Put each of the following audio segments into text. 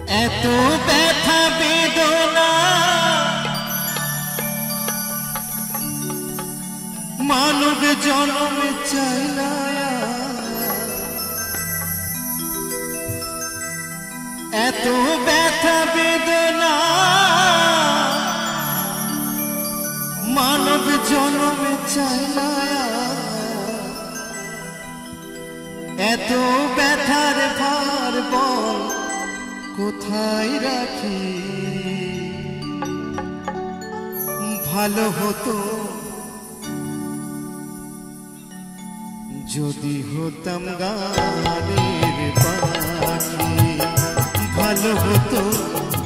এত ব্যথা বেদনা মানব জন্ম চাই না, এত ব্যথা বেদনা মানব জন্ম চাই না, এত ব্যথার ভার বল কোথায় রাখি। ভালো হতো যদি হতাম গানের পাখি, ভালো হতো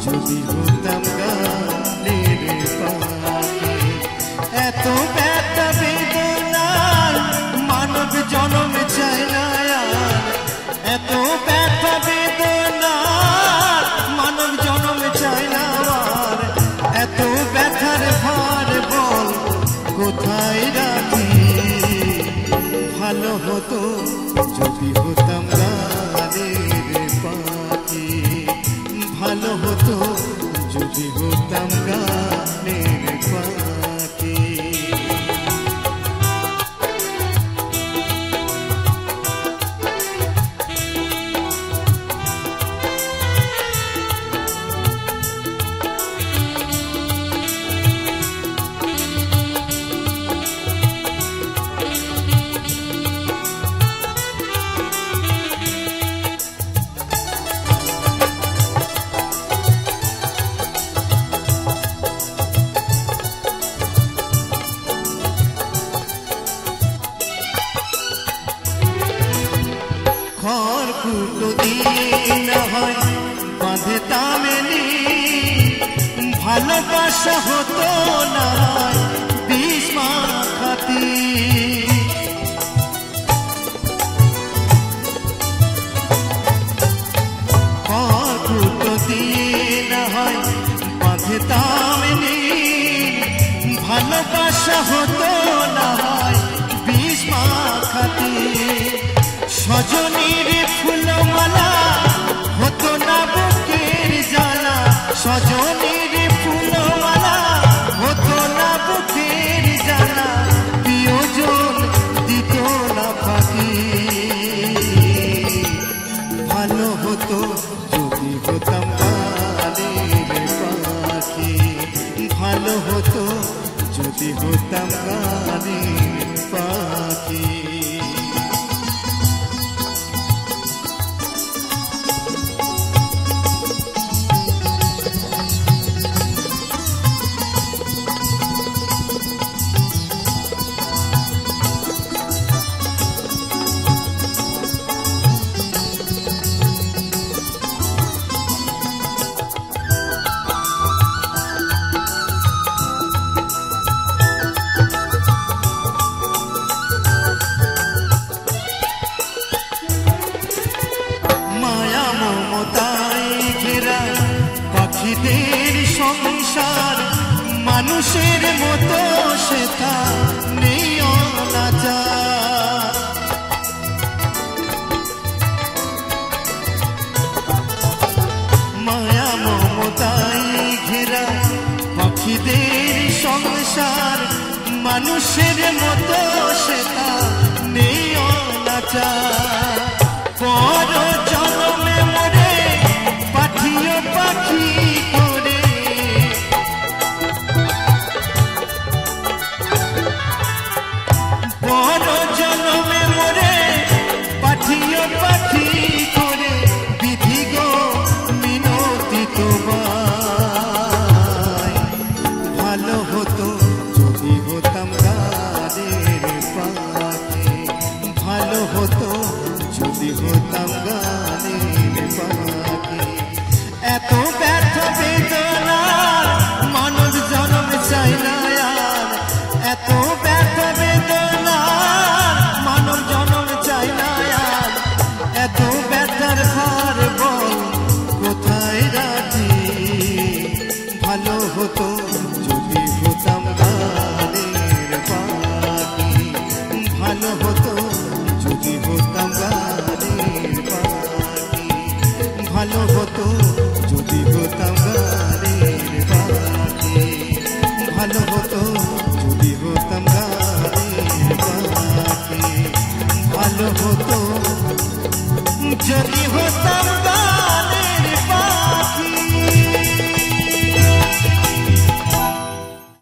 যদি হতাম গানের পাখি। এত ব্যথা বেদনার মানব জন্ম চাই না, এত ব্যথা বেদনার মানব জন্ম চাই না, এত ব্যথার ভার বল কোথায় রাখি। ভালো হতো যদি হতাম গানের পাখি, ভালো হতো যদি হতাম গানের পাখি। খড়কুটো দিয়ে না হয় বাঁধে তামেলি, ভালোবাসা হতো না বিষ মাখাতি। খড়কুটো দিয়ে না হয় বাঁধে তামেলি, ভালোবাসা হতো না বিষ মাখাতি। সজনীর ফুলমালা হতো না বুকের জ্বালা, সজনীর ফুলমালা হতো না বুকের জ্বালা, প্রিয়জন দিত না ফাঁকি। ভালো হতো যদি হতাম গানের পাখি, ভালো হতো যদি হতাম গানের পাখি। পাখিদের সংসার মানুষের মতো সেটা নেই অনাচার। মায়া মমতায় ঘেরা পাখিদের সংসার মানুষের মতো সেটা নেই অনাচার। পর জন্মে মরে পাঠিও পাখি করে, পর জন্মে মরে পাঠিও পাখি করে, বিধি গো মিনতি তোমায়। ভালো হতো যদি হতাম গানের ভালো হতো যদি হতাম গানের পাখি, ভালো হতো যদি হতাম